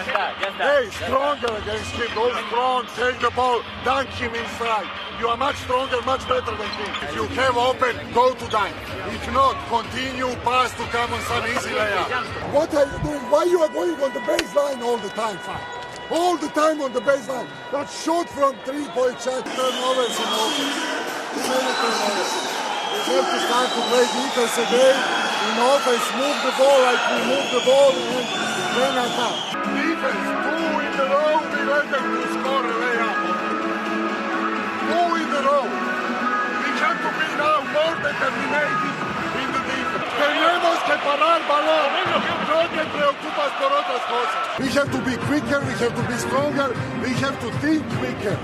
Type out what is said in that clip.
Hey, stronger against him. Go strong, take the ball, dunk him inside. You are much stronger, much better than him. If you have open, go to dunk. If not, continue pass to come on some easy layup. What are you doing? Why you are going on the baseline all the time, Fine? All the time on the baseline. That shot from 3-point shot. Turnovers in offense. Many turnovers. We have to start to play defense again. In offense, move the ball like we move the ball and then attack. Defense, 2 in a row, we let them to score a layup. 2 in a row. We have to be now more determinated in the defense. Tenemos que parar balón. No te preocupas por otras cosas. We have to be quicker, we have to be stronger, we have to think quicker.